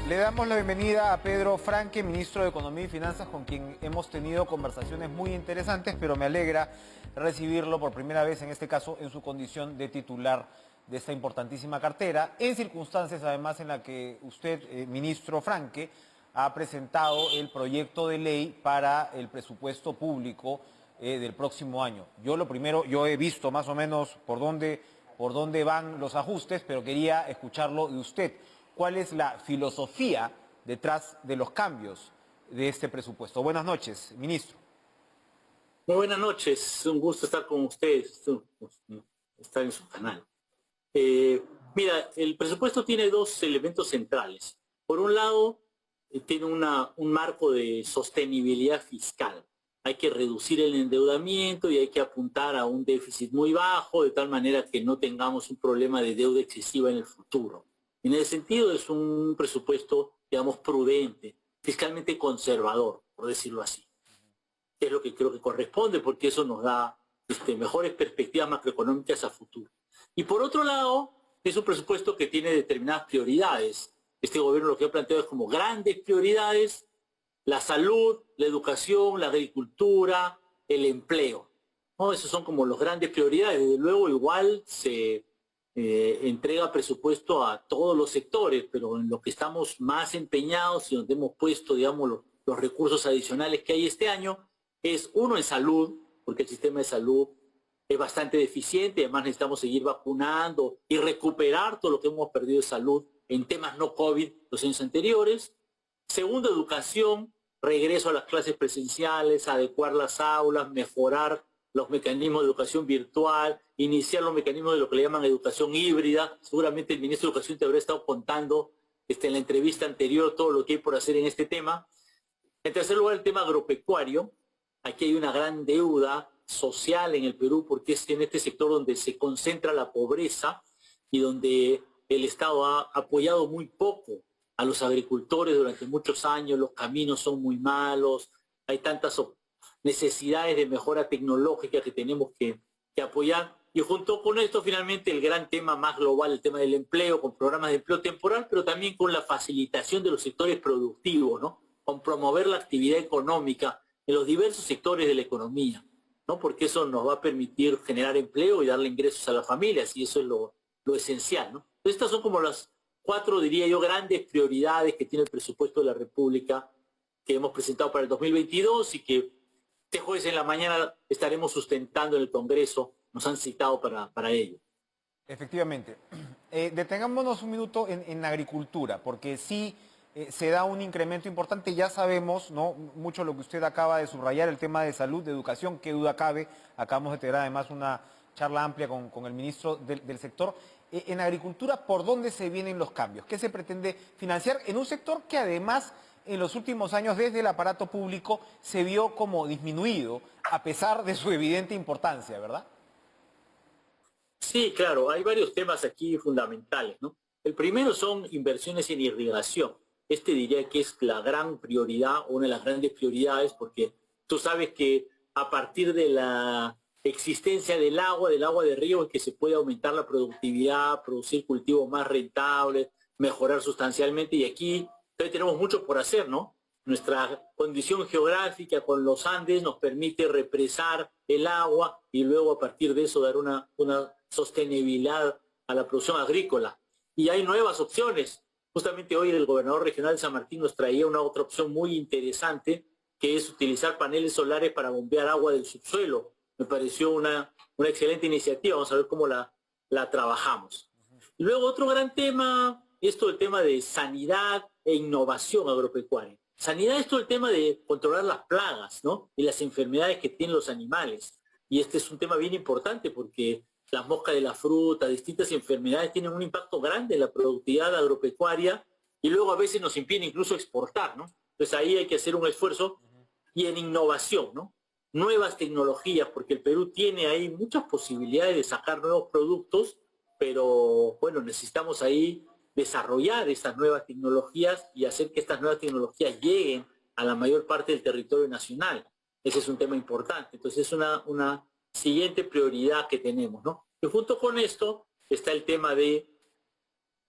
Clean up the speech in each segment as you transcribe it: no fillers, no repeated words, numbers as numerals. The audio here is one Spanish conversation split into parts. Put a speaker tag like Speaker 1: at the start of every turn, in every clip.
Speaker 1: Le damos la bienvenida a Pedro Franque, ministro de Economía y Finanzas, con quien hemos tenido conversaciones muy interesantes, pero me alegra recibirlo por primera vez, en este caso, en su condición de titular de esta importantísima cartera, en circunstancias además en las que usted, ministro Franque, ha presentado el proyecto de ley para el presupuesto público del próximo año. Yo he visto más o menos por dónde van los ajustes, pero quería escucharlo de usted. ¿Cuál es la filosofía detrás de los cambios de este presupuesto? Buenas noches, ministro.
Speaker 2: Muy buenas noches, es un gusto estar con ustedes, estar en su canal. Mira, el presupuesto tiene dos elementos centrales. Por un lado, tiene un marco de sostenibilidad fiscal. Hay que reducir el endeudamiento y hay que apuntar a un déficit muy bajo, de tal manera que no tengamos un problema de deuda excesiva en el futuro. En ese sentido, es un presupuesto, digamos, prudente, fiscalmente conservador, por decirlo así. Es lo que creo que corresponde, porque eso nos da mejores perspectivas macroeconómicas a futuro. Y por otro lado, es un presupuesto que tiene determinadas prioridades. Este gobierno lo que ha planteado es como grandes prioridades: la salud, la educación, la agricultura, el empleo, ¿no? Esos son como las grandes prioridades. Desde luego, igual se entrega presupuesto a todos los sectores, pero en lo que estamos más empeñados y donde hemos puesto, digamos, los recursos adicionales que hay este año, es uno en salud, porque el sistema de salud es bastante deficiente, además necesitamos seguir vacunando y recuperar todo lo que hemos perdido de salud en temas no COVID los años anteriores. Segundo, educación, regreso a las clases presenciales, adecuar las aulas, mejorar los mecanismos de educación virtual, iniciar los mecanismos de lo que le llaman educación híbrida. Seguramente el ministro de Educación te habrá estado contando en la entrevista anterior todo lo que hay por hacer en este tema. En tercer lugar, el tema agropecuario. Aquí hay una gran deuda social en el Perú, porque es en este sector donde se concentra la pobreza y donde el Estado ha apoyado muy poco a los agricultores durante muchos años. Los caminos son muy malos, hay tantas necesidades de mejora tecnológica que tenemos que apoyar. Y junto con esto, finalmente, el gran tema más global, el tema del empleo, con programas de empleo temporal, pero también con la facilitación de los sectores productivos, ¿no? Con promover la actividad económica en los diversos sectores de la economía, ¿no? Porque eso nos va a permitir generar empleo y darle ingresos a las familias, y eso es lo esencial, ¿no? Estas son como las cuatro, diría yo, grandes prioridades que tiene el presupuesto de la República, que hemos presentado para el 2022 y que este jueves en la mañana estaremos sustentando en el Congreso. Nos han citado para ello.
Speaker 1: Efectivamente. Detengámonos un minuto en agricultura, porque sí se da un incremento importante. Ya sabemos, ¿no?, mucho lo que usted acaba de subrayar, el tema de salud, de educación, qué duda cabe. Acabamos de tener además una charla amplia con el ministro del sector. En agricultura, ¿por dónde se vienen los cambios? ¿Qué se pretende financiar en un sector que además en los últimos años desde el aparato público se vio como disminuido, a pesar de su evidente importancia, ¿verdad?
Speaker 2: Sí, claro, hay varios temas aquí fundamentales, ¿no? El primero son inversiones en irrigación. Diría que es la gran prioridad, una de las grandes prioridades, porque tú sabes que a partir de la existencia del agua de río, es que se puede aumentar la productividad, producir cultivos más rentables, mejorar sustancialmente, y aquí todavía tenemos mucho por hacer, ¿no? Nuestra condición geográfica con los Andes nos permite represar el agua y luego a partir de eso dar una sostenibilidad a la producción agrícola. Y hay nuevas opciones. Justamente hoy el gobernador regional de San Martín nos traía una otra opción muy interesante, que es utilizar paneles solares para bombear agua del subsuelo. Me pareció una excelente iniciativa. Vamos a ver cómo la trabajamos. Y luego otro gran tema es todo el tema de sanidad e innovación agropecuaria. Sanidad es todo el tema de controlar las plagas, ¿no?, y las enfermedades que tienen los animales. Y este es un tema bien importante porque las moscas de la fruta, distintas enfermedades tienen un impacto grande en la productividad agropecuaria y luego a veces nos impiden incluso exportar, ¿no? Entonces ahí hay que hacer un esfuerzo. Y en innovación, ¿no? Nuevas tecnologías, porque el Perú tiene ahí muchas posibilidades de sacar nuevos productos, pero bueno, necesitamos ahí desarrollar estas nuevas tecnologías y hacer que estas nuevas tecnologías lleguen a la mayor parte del territorio nacional. Ese es un tema importante. Entonces es una siguiente prioridad que tenemos, ¿no? Y junto con esto está el tema de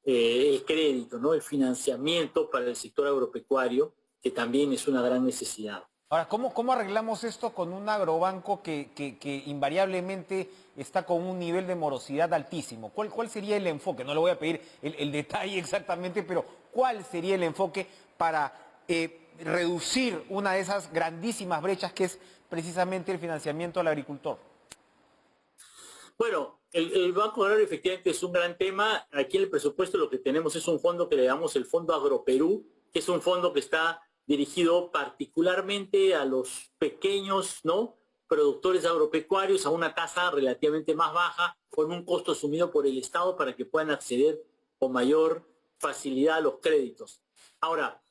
Speaker 2: el crédito, ¿no? El financiamiento para el sector agropecuario, que también es una gran necesidad.
Speaker 1: Ahora, ¿cómo arreglamos esto con un agrobanco que invariablemente está con un nivel de morosidad altísimo? ¿Cuál sería el enfoque? No le voy a pedir el detalle exactamente, pero ¿cuál sería el enfoque para reducir una de esas grandísimas brechas que es precisamente el financiamiento al agricultor?
Speaker 2: Bueno, el Banco Agrario efectivamente es un gran tema. Aquí en el presupuesto lo que tenemos es un fondo que le llamamos el Fondo Agroperú, que es un fondo que está dirigido particularmente a los pequeños, ¿no?, productores agropecuarios a una tasa relativamente más baja, con un costo asumido por el Estado para que puedan acceder con mayor facilidad a los créditos. Ahora,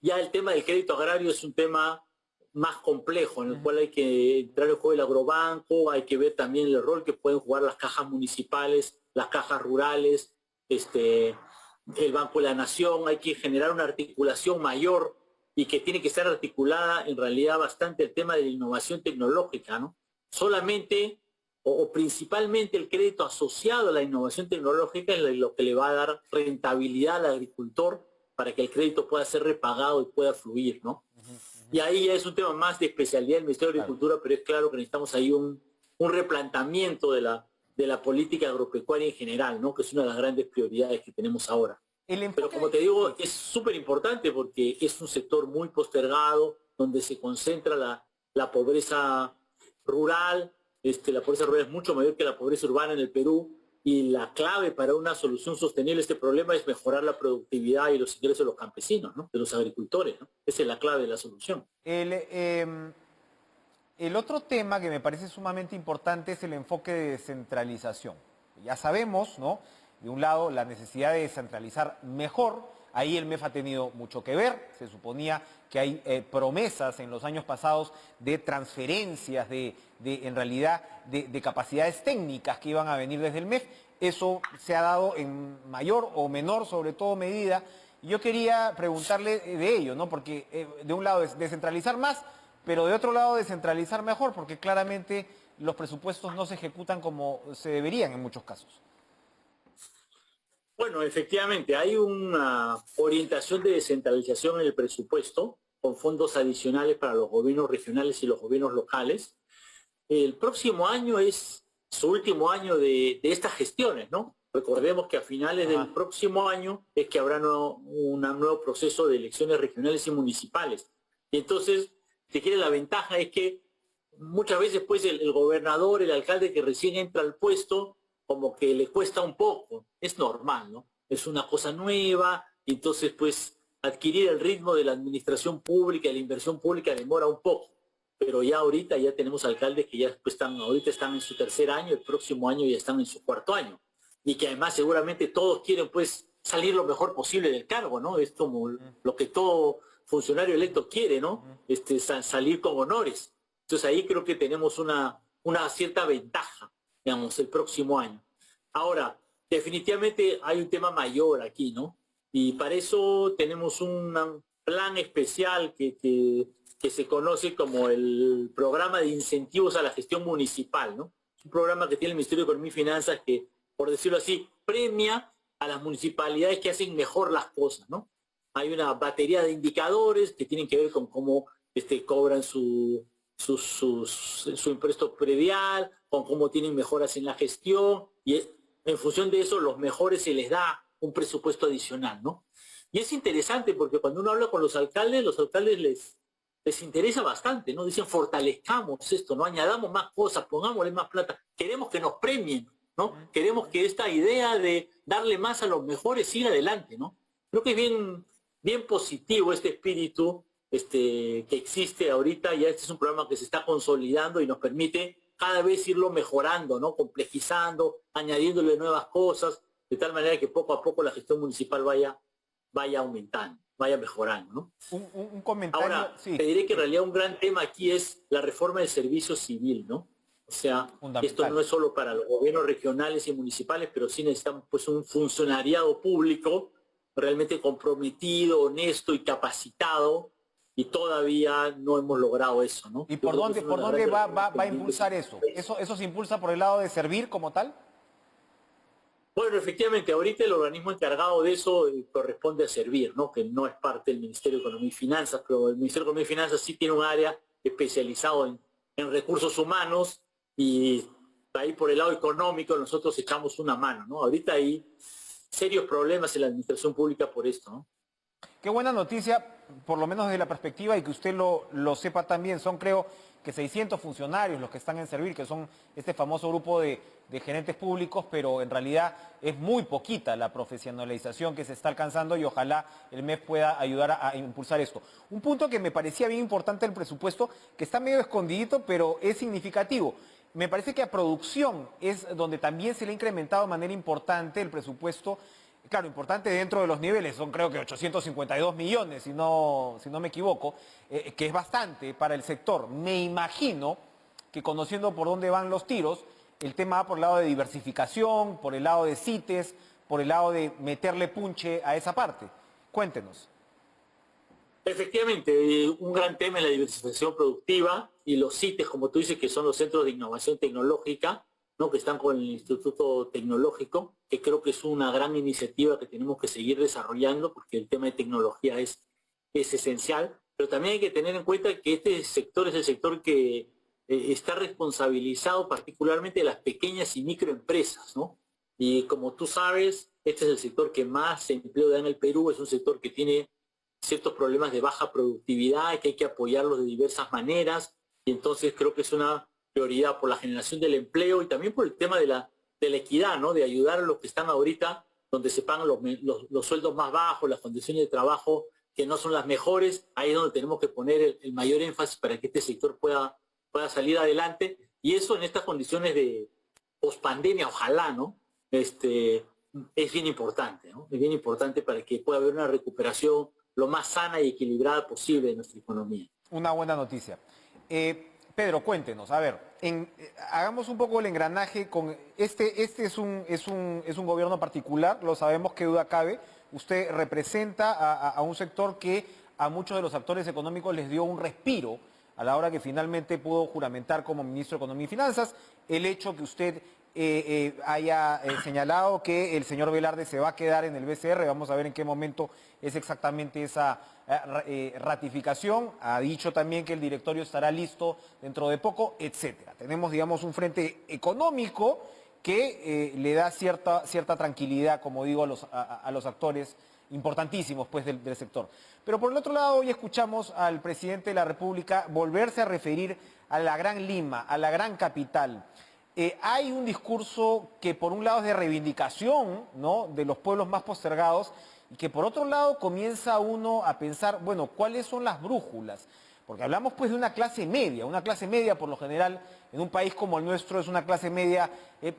Speaker 2: ya el tema del crédito agrario es un tema más complejo, en el cual hay que entrar en juego el agrobanco, hay que ver también el rol que pueden jugar las cajas municipales, las cajas rurales, el Banco de la Nación. Hay que generar una articulación mayor y que tiene que estar articulada en realidad bastante el tema de la innovación tecnológica, ¿no? Solamente o principalmente el crédito asociado a la innovación tecnológica es lo que le va a dar rentabilidad al agricultor para que el crédito pueda ser repagado y pueda fluir, ¿no? Y ahí ya es un tema más de especialidad del Ministerio de Agricultura, pero es claro que necesitamos ahí un replanteamiento de la política agropecuaria en general, ¿no?, que es una de las grandes prioridades que tenemos ahora. Pero como te digo, es súper importante porque es un sector muy postergado, donde se concentra la pobreza rural. La pobreza rural es mucho mayor que la pobreza urbana en el Perú, y la clave para una solución sostenible a este problema es mejorar la productividad y los ingresos de los campesinos, ¿no?, de los agricultores, ¿no? Esa es la clave de la solución.
Speaker 1: El otro tema que me parece sumamente importante es el enfoque de descentralización. Ya sabemos, ¿no?, de un lado, la necesidad de descentralizar mejor. Ahí el MEF ha tenido mucho que ver. Se suponía que hay promesas en los años pasados de transferencias en realidad, de capacidades técnicas que iban a venir desde el MEF. Eso se ha dado en mayor o menor, sobre todo, medida. Y yo quería preguntarle de ello, ¿no? Porque de un lado es descentralizar más, pero de otro lado descentralizar mejor, porque claramente los presupuestos no se ejecutan como se deberían en muchos casos.
Speaker 2: Bueno, efectivamente, hay una orientación de descentralización en el presupuesto, con fondos adicionales para los gobiernos regionales y los gobiernos locales. El próximo año es su último año de estas gestiones, ¿no? Recordemos que a finales del próximo año es que habrá un nuevo proceso de elecciones regionales y municipales. Y entonces, si quiere, la ventaja es que muchas veces pues el gobernador, el alcalde que recién entra al puesto, como que le cuesta un poco. Es normal, ¿no? Es una cosa nueva, y entonces pues adquirir el ritmo de la administración pública, de la inversión pública, demora un poco. Pero ya ahorita ya tenemos alcaldes que ya pues ahorita están en su tercer año, el próximo año ya están en su cuarto año. Y que además seguramente todos quieren pues salir lo mejor posible del cargo, ¿no? Es como lo que todo funcionario electo quiere, ¿no? Salir con honores. Entonces ahí creo que tenemos una cierta ventaja, digamos, el próximo año. Ahora, definitivamente hay un tema mayor aquí, ¿no? Y para eso tenemos un plan especial que se conoce como el programa de incentivos a la gestión municipal, ¿no? Es un programa que tiene el Ministerio de Economía y Finanzas que, por decirlo así, premia a las municipalidades que hacen mejor las cosas, ¿no? Hay una batería de indicadores que tienen que ver con cómo cobran su impuesto predial, con cómo tienen mejoras en la gestión, y en función de eso los mejores se les da un presupuesto adicional, ¿no? Y es interesante porque cuando uno habla con los alcaldes les interesa bastante, ¿no? Dicen, fortalezcamos esto, ¿no? Añadamos más cosas, pongámosle más plata, queremos que nos premien, ¿no? Queremos que esta idea de darle más a los mejores siga adelante, ¿no? Creo que es bien positivo este espíritu que existe ahorita. Ya este es un programa que se está consolidando y nos permite cada vez irlo mejorando, ¿no? Complejizando, añadiéndole nuevas cosas, de tal manera que poco a poco la gestión municipal vaya aumentando, vaya mejorando, ¿no?
Speaker 1: Un comentario.
Speaker 2: Ahora,
Speaker 1: sí.
Speaker 2: te diré que en realidad un gran tema aquí es la reforma del servicio civil, ¿no? O sea, esto no es solo para los gobiernos regionales y municipales, pero sí necesitamos pues un funcionariado público realmente comprometido, honesto y capacitado, y todavía no hemos logrado eso, ¿no?
Speaker 1: ¿Y por dónde va a impulsar eso? ¿Eso se impulsa por el lado de servir como tal?
Speaker 2: Bueno, efectivamente, ahorita el organismo encargado de eso corresponde a Servir, ¿no? Que no es parte del Ministerio de Economía y Finanzas, pero el Ministerio de Economía y Finanzas sí tiene un área especializado en recursos humanos y ahí por el lado económico nosotros echamos una mano, ¿no? Ahorita hay serios problemas en la administración pública por esto, ¿no?
Speaker 1: Qué buena noticia, por lo menos desde la perspectiva y que usted lo sepa también. Son, creo, que 600 funcionarios los que están en Servir, que son este famoso grupo de gerentes públicos, pero en realidad es muy poquita la profesionalización que se está alcanzando y ojalá el MEF pueda ayudar a impulsar esto. Un punto que me parecía bien importante del presupuesto, que está medio escondidito, pero es significativo. Me parece que a producción es donde también se le ha incrementado de manera importante el presupuesto. Claro, importante dentro de los niveles, son creo que 852 millones, si no me equivoco, que es bastante para el sector. Me imagino que conociendo por dónde van los tiros, el tema va por el lado de diversificación, por el lado de CITES, por el lado de meterle punche a esa parte. Cuéntenos.
Speaker 2: Efectivamente, un gran tema es la diversificación productiva y los CITES, como tú dices, que son los centros de innovación tecnológica, ¿no? Que están con el Instituto Tecnológico, que creo que es una gran iniciativa que tenemos que seguir desarrollando porque el tema de tecnología es esencial, pero también hay que tener en cuenta que este sector es el sector que está responsabilizado particularmente de las pequeñas y microempresas, ¿no? Y como tú sabes, este es el sector que más empleo da en el Perú, es un sector que tiene ciertos problemas de baja productividad, que hay que apoyarlos de diversas maneras, y entonces creo que es una prioridad por la generación del empleo y también por el tema de la equidad, ¿no? De ayudar a los que están ahorita, donde se pagan los sueldos más bajos, las condiciones de trabajo que no son las mejores, ahí es donde tenemos que poner el mayor énfasis para que este sector pueda salir adelante, y eso en estas condiciones de pospandemia, ojalá, ¿no? Es bien importante, ¿no? Es bien importante para que pueda haber una recuperación lo más sana y equilibrada posible de nuestra economía.
Speaker 1: Una buena noticia. Pedro, cuéntenos, a ver, hagamos un poco el engranaje con este es un gobierno particular, lo sabemos, que duda cabe. Usted representa a un sector que a muchos de los actores económicos les dio un respiro a la hora que finalmente pudo juramentar como ministro de Economía y Finanzas. El hecho que usted haya señalado que el señor Velarde se va a quedar en el BCR, vamos a ver en qué momento es exactamente esa ratificación. Ha dicho también que el directorio estará listo dentro de poco, etcétera. Tenemos, digamos, un frente económico que le da cierta tranquilidad, como digo, a los actores importantísimos, pues, del sector. Pero por el otro lado, hoy escuchamos al presidente de la República volverse a referir a la Gran Lima, a la gran capital. Hay un discurso que por un lado es de reivindicación, ¿no?, de los pueblos más postergados, y que por otro lado comienza uno a pensar, bueno, ¿cuáles son las brújulas? Porque hablamos pues de una clase media por lo general en un país como el nuestro es una clase media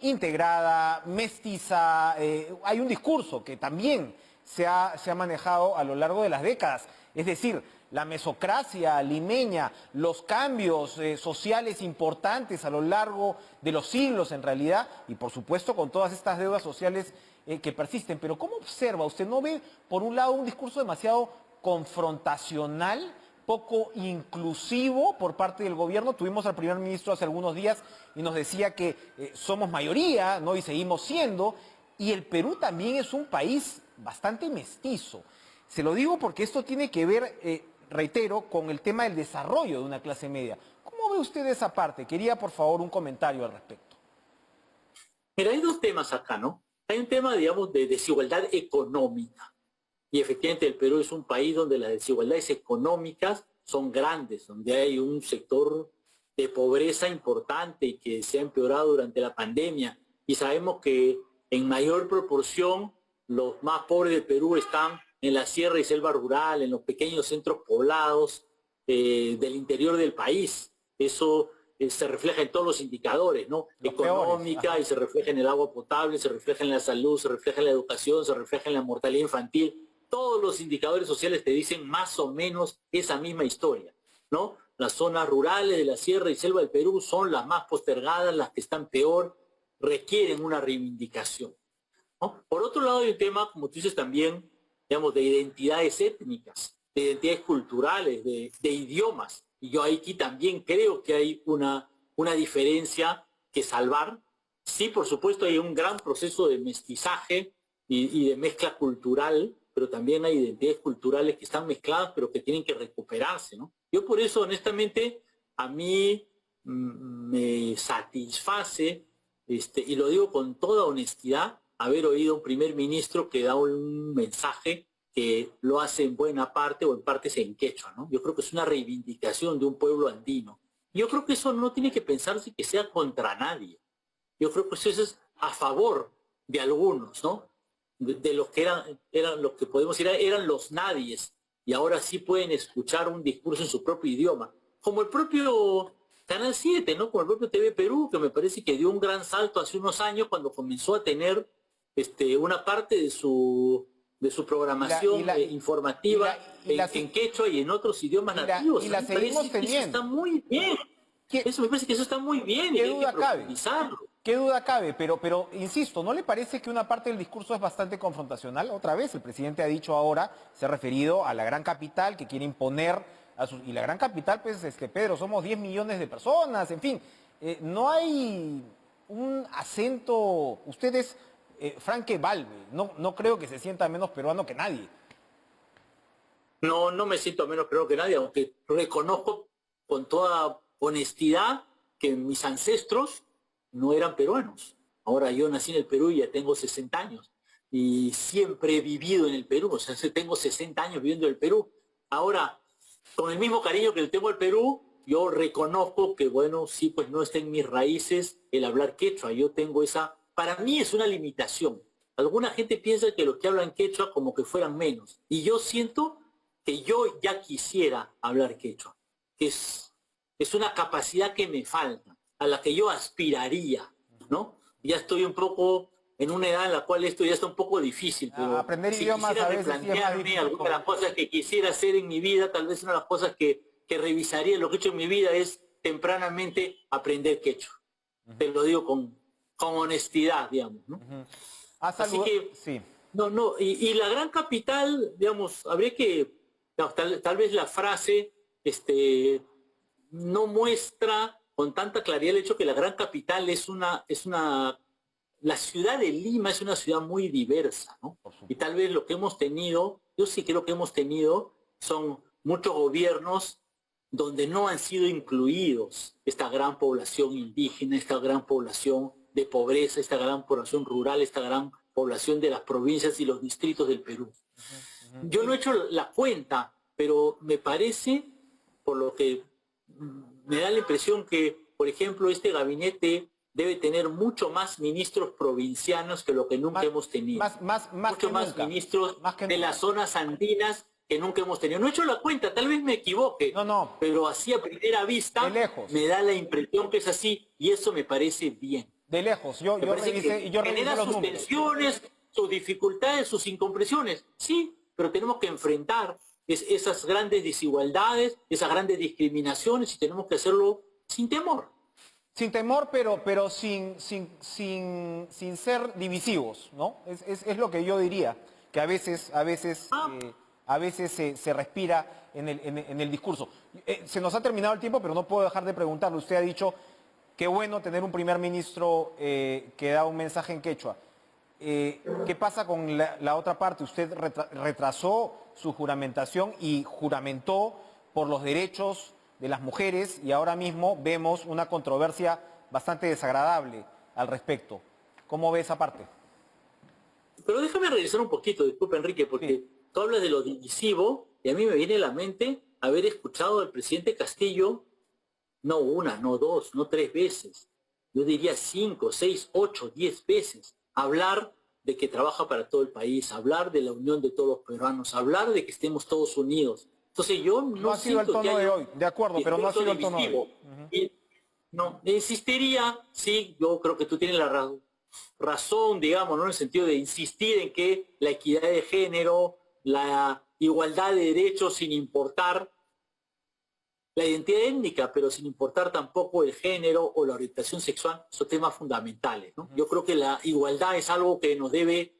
Speaker 1: integrada, mestiza. Hay un discurso que también se ha manejado a lo largo de las décadas, es decir, la mesocracia limeña, los cambios sociales importantes a lo largo de los siglos en realidad, y por supuesto con todas estas deudas sociales que persisten. Pero ¿cómo observa? ¿Usted no ve, por un lado, un discurso demasiado confrontacional, poco inclusivo por parte del gobierno? Tuvimos al primer ministro hace algunos días y nos decía que somos mayoría, ¿no?, y seguimos siendo, y el Perú también es un país bastante mestizo. Se lo digo porque esto tiene que ver, reitero, con el tema del desarrollo de una clase media. ¿Cómo ve usted esa parte? Quería, por favor, un comentario al respecto.
Speaker 2: Mira, hay dos temas acá, ¿no? Hay un tema, digamos, de desigualdad económica. Y efectivamente el Perú es un país donde las desigualdades económicas son grandes, donde hay un sector de pobreza importante y que se ha empeorado durante la pandemia. Y sabemos que en mayor proporción los más pobres del Perú están en la sierra y selva rural, en los pequeños centros poblados del interior del país. Eso se refleja en todos los indicadores, ¿no? Económica, y se refleja en el agua potable, se refleja en la salud, se refleja en la educación, se refleja en la mortalidad infantil. Todos los indicadores sociales te dicen más o menos esa misma historia, ¿no? Las zonas rurales de la sierra y selva del Perú son las más postergadas, las que están peor, requieren una reivindicación, ¿no? Por otro lado hay un tema, como tú dices también, digamos, de identidades étnicas, de identidades culturales, de idiomas. Y yo aquí también creo que hay una diferencia que salvar, Sí, por supuesto, hay un gran proceso de mestizaje y de mezcla cultural, pero también hay identidades culturales que están mezcladas, pero que tienen que recuperarse, ¿no? Yo por eso, honestamente, a mí me satisface, y lo digo con toda honestidad, haber oído un primer ministro que da un mensaje que lo hace en buena parte o en partes en quechua, ¿no? Yo creo que es una reivindicación de un pueblo andino. Yo creo que eso no tiene que pensarse que sea contra nadie. Yo creo que eso es a favor de algunos, ¿no? De los que eran los que podemos decir, eran los nadies, y ahora sí pueden escuchar un discurso en su propio idioma. Como el propio Canal 7, ¿no? Como el propio TV Perú, que me parece que dio un gran salto hace unos años cuando comenzó a tener una parte de su programación informativa en quechua y en otros idiomas nativos.
Speaker 1: Y la seguimos teniendo.
Speaker 2: Eso está muy bien. Eso me parece que eso está muy bien y hay que profundizarlo.
Speaker 1: ¿Qué duda cabe? Pero insisto, ¿no le parece que una parte del discurso es bastante confrontacional? Otra vez, el presidente ha dicho ahora, se ha referido a la gran capital que quiere imponer y la gran capital, pues, Pedro, somos 10 millones de personas, en fin, no hay un acento, usted es Franque Valve, no creo que se sienta menos peruano que nadie.
Speaker 2: No, no me siento menos peruano que nadie, aunque reconozco con toda honestidad que mis ancestros no eran peruanos. Ahora yo nací en el Perú y ya tengo 60 años y siempre he vivido en el Perú, o sea, tengo 60 años viviendo en el Perú. Ahora, con el mismo cariño que le tengo al Perú, yo reconozco que, bueno, sí, pues no está en mis raíces el hablar quechua. Yo tengo esa, para mí es una limitación. Alguna gente piensa que los que hablan quechua como que fueran menos. Y yo siento que yo ya quisiera hablar quechua, que es una capacidad que me falta, a la que yo aspiraría, ¿no? Ya estoy un poco en una edad en la cual esto ya está un poco difícil, pero
Speaker 1: aprender
Speaker 2: si
Speaker 1: idiomas
Speaker 2: quisiera
Speaker 1: a veces
Speaker 2: replantearme alguna de las cosas que quisiera hacer en mi vida, tal vez una de las cosas que revisaría lo que he hecho en mi vida es tempranamente aprender quechua. Te lo digo con honestidad, digamos, ¿no? Así que,
Speaker 1: sí.
Speaker 2: no, y la gran capital, digamos, habría que, digamos, tal vez la frase, no muestra con tanta claridad el hecho que la gran capital la ciudad de Lima es una ciudad muy diversa, ¿no? Y tal vez lo que hemos tenido, yo sí creo que hemos tenido, son muchos gobiernos donde no han sido incluidos esta gran población indígena, esta gran población de pobreza, esta gran población rural, esta gran población de las provincias y los distritos del Perú. Yo no he hecho la cuenta, pero me parece, por lo que me da la impresión que, por ejemplo, este gabinete debe tener mucho más ministros provincianos que lo que nunca hemos tenido. Mucho más ministros de las zonas andinas que nunca hemos tenido. No he hecho la cuenta, tal vez me equivoque, pero así a primera vista me da la impresión que es así y eso me parece bien.
Speaker 1: De lejos, yo revisé
Speaker 2: genera sus tensiones, sus dificultades, sus incomprensiones, sí, pero tenemos que enfrentar esas grandes desigualdades, esas grandes discriminaciones y tenemos que hacerlo sin temor.
Speaker 1: Sin temor, pero sin ser divisivos, ¿no? Es lo que yo diría, que a veces se respira en el discurso. Se nos ha terminado el tiempo, pero no puedo dejar de preguntarle. Usted ha dicho, qué bueno tener un primer ministro que da un mensaje en quechua. ¿Qué pasa con la otra parte? Usted retrasó su juramentación y juramentó por los derechos de las mujeres y ahora mismo vemos una controversia bastante desagradable al respecto. ¿Cómo ve esa parte?
Speaker 2: Pero déjame regresar un poquito, disculpe Enrique, porque tú hablas de lo divisivo y a mí me viene a la mente haber escuchado al presidente Castillo, no una, no dos, no tres veces, yo diría 5, 6, 8, 10 veces, hablar de que trabaja para todo el país, hablar de la unión de todos los peruanos, hablar de que estemos todos unidos. Entonces yo
Speaker 1: no ha sido el tono de hoy, de acuerdo, pero no ha sido el tono de hoy.
Speaker 2: No, insistiría, sí, yo creo que tú tienes la razón, digamos, ¿no? En el sentido de insistir en que la equidad de género, la igualdad de derechos sin importar la identidad étnica, pero sin importar tampoco el género o la orientación sexual, son temas fundamentales, ¿no? Yo creo que la igualdad es algo que nos debe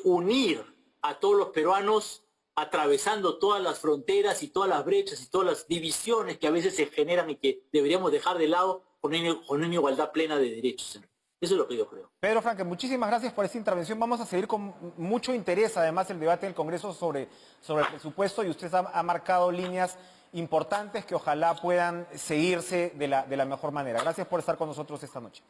Speaker 2: unir a todos los peruanos, atravesando todas las fronteras y todas las brechas y todas las divisiones que a veces se generan y que deberíamos dejar de lado con una igualdad plena de derechos. Eso es lo que yo creo.
Speaker 1: Pedro Franque, muchísimas gracias por esta intervención. Vamos a seguir con mucho interés, además, el debate del Congreso sobre el presupuesto y usted ha marcado líneas importantes que ojalá puedan seguirse de la mejor manera. Gracias por estar con nosotros esta noche.